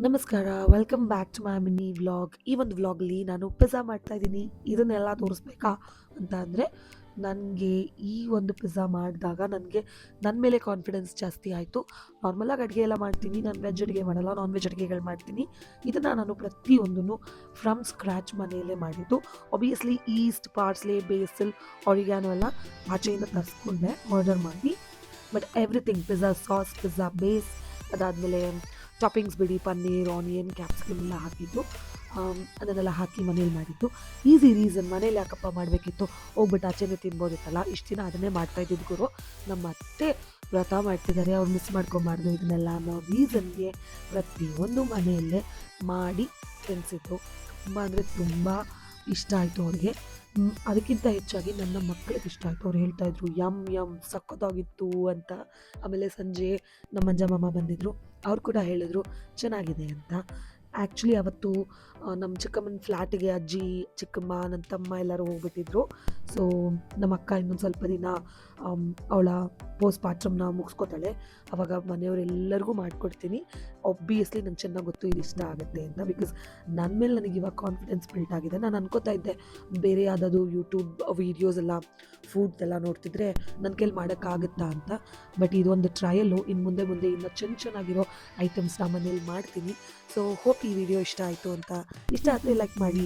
ನಮಸ್ಕಾರ, welcome back to my mini vlog. ಈ ಒಂದು ವ್ಲಾಗಲ್ಲಿ ನಾನು ಪಿಜ್ಜಾ ಮಾಡ್ತಾ ಇದ್ದೀನಿ. ಇದನ್ನೆಲ್ಲ ತೋರಿಸ್ಬೇಕಾ ಅಂತ ಅಂದರೆ, ನನಗೆ ಈ ಒಂದು ಪಿಜ್ಜಾ ಮಾಡಿದಾಗ ನನಗೆ ನನ್ನ ಮೇಲೆ ಕಾನ್ಫಿಡೆನ್ಸ್ ಜಾಸ್ತಿ ಆಯಿತು. ನಾರ್ಮಲಾಗಿ ಅಡುಗೆ ಎಲ್ಲ ಮಾಡ್ತೀನಿ, ನಾನು ವೆಜ್ ಅಡುಗೆ ಮಾಡಲ್ಲ, ನಾನ್ ವೆಜ್ ಅಡುಗೆಗಳು ಮಾಡ್ತೀನಿ. ಇದನ್ನು ನಾನು ಪ್ರತಿಯೊಂದನ್ನು ಫ್ರಮ್ ಸ್ಕ್ರ್ಯಾಚ್ ಮನೆಯಲ್ಲೇ ಮಾಡಿದ್ದು. ಆಬ್ವಿಯಸ್ಲಿ ಈಸ್ಟ್, ಪಾರ್ಸ್ಲೆ, ಬೇಸಿಲ್, ಆರಿಗ್ಯಾನೋ ಎಲ್ಲ ಆಚೆಯಿಂದ ತರಿಸ್ಕೊಂಡೆ ಆರ್ಡರ್ ಮಾಡಿ. But everything, pizza sauce, pizza base, ಅದಾದಮೇಲೆ ಟಾಪಿಂಗ್ಸ್ ಬಿಡಿ, ಪನ್ನೀರ್, ಆನಿಯನ್, ಕ್ಯಾಪ್ಸಿಕಮ್ ಎಲ್ಲ ಹಾಕಿದ್ದು, ಅದನ್ನೆಲ್ಲ ಹಾಕಿ ಮನೇಲಿ ಮಾಡಿದ್ದು. ಈಸಿ ರೀಸನ್, ಮನೇಲಿ ಯಾಕಪ್ಪ ಮಾಡಬೇಕಿತ್ತು, ಹೋಗ್ಬಿಟ್ಟು ಆಚೆನೇ ತಿನ್ಬೋದಿತ್ತಲ್ಲ. ಇಷ್ಟು ದಿನ ಅದನ್ನೇ ಮಾಡ್ತಾ ಇದ್ದಿದ್ದು ಗುರು. ನಮ್ಮ ಅತ್ತೆ ವ್ರತ ಮಾಡ್ತಿದ್ದಾರೆ, ಅವ್ರು ಮಿಸ್ ಮಾಡ್ಕೊಬಾರ್ದು ಇದನ್ನೆಲ್ಲ ಅನ್ನೋ ರೀಸನ್ಗೆ ಪ್ರತಿಯೊಂದು ಮನೆಯಲ್ಲೇ ಮಾಡಿ ತಿನ್ನಿಸಿದ್ದು. ತುಂಬ ಅಂದರೆ ತುಂಬ ಇಷ್ಟ ಆಯಿತು ಅವ್ರಿಗೆ. ಅದಕ್ಕಿಂತ ಹೆಚ್ಚಾಗಿ ನನ್ನ ಮಕ್ಕಳಿಗೆ ಇಷ್ಟ ಆಯಿತು. ಅವ್ರು ಹೇಳ್ತಾಯಿದ್ರು ಯಮ್ ಯಮ್ ಸಖತ್ತಾಗಿತ್ತು ಅಂತ. ಆಮೇಲೆ ಸಂಜೆ ನಮ್ಮ ಅಜ್ಜ ಮಾಮ ಬಂದಿದ್ದರು, ಅವ್ರು ಕೂಡ ಹೇಳಿದ್ರು ಚೆನ್ನಾಗಿದೆ ಅಂತ. ಆ್ಯಕ್ಚುಲಿ ಅವತ್ತು ನಮ್ಮ ಚಿಕ್ಕಮ್ಮನ ಫ್ಲ್ಯಾಟಿಗೆ ಅಜ್ಜಿ, ಚಿಕ್ಕಮ್ಮ, ನನ್ನ ತಮ್ಮ ಎಲ್ಲರೂ ಹೋಗ್ಬಿಟ್ಟಿದ್ರು. ಸೊ ನಮ್ಮ ಅಕ್ಕ ಇನ್ನೊಂದು ಸ್ವಲ್ಪ ದಿನ ಅವಳ ಪೋಸ್ಟ್ ಪಾರ್ಟಮ್ನ ಮುಗಿಸ್ಕೋತಾಳೆ. ಆವಾಗ ಮನೆಯವರೆಲ್ಲರಿಗೂ ಮಾಡಿಕೊಡ್ತೀನಿ. ಆಬ್ವಿಯಸ್ಲಿ ನಂಗೆ ಚೆನ್ನಾಗಿ ಗೊತ್ತು ಇದು ಇಷ್ಟ ಆಗುತ್ತೆ ಅಂತ, ಬಿಕಾಸ್ ನನ್ನ ಮೇಲೆ ನನಗೆ ಇವಾಗ ಕಾನ್ಫಿಡೆನ್ಸ್ ಬಿಲ್ಟ್ ಆಗಿದೆ. ನಾನು ಅನ್ಕೋತಾ ಇದ್ದೆ ಬೇರೆ ಯಾವುದಾದ್ರು ಯೂಟ್ಯೂಬ್ ವೀಡಿಯೋಸ್ ಎಲ್ಲ ಫುಡ್ದೆಲ್ಲ ನೋಡ್ತಿದ್ರೆ ನನ್ನ ಕೈಲಿ ಮಾಡೋಕ್ಕಾಗುತ್ತಾ ಅಂತ. ಬಟ್ ಇದೊಂದು ಟ್ರಯಲ್ಲು. ಇನ್ನು ಮುಂದೆ ಇನ್ನೂ ಚೆನ್ನಾಗಿರೋ ಐಟಮ್ಸ್ನ ಮನೇಲಿ ಮಾಡ್ತೀನಿ. ಸೊ ಹೋಪ್ ಈ ವಿಡಿಯೋ ಇಷ್ಟ ಆಯಿತು ಅಂತ. ಇಷ್ಟ ಆದರೆ ಲೈಕ್ ಮಾಡಿ.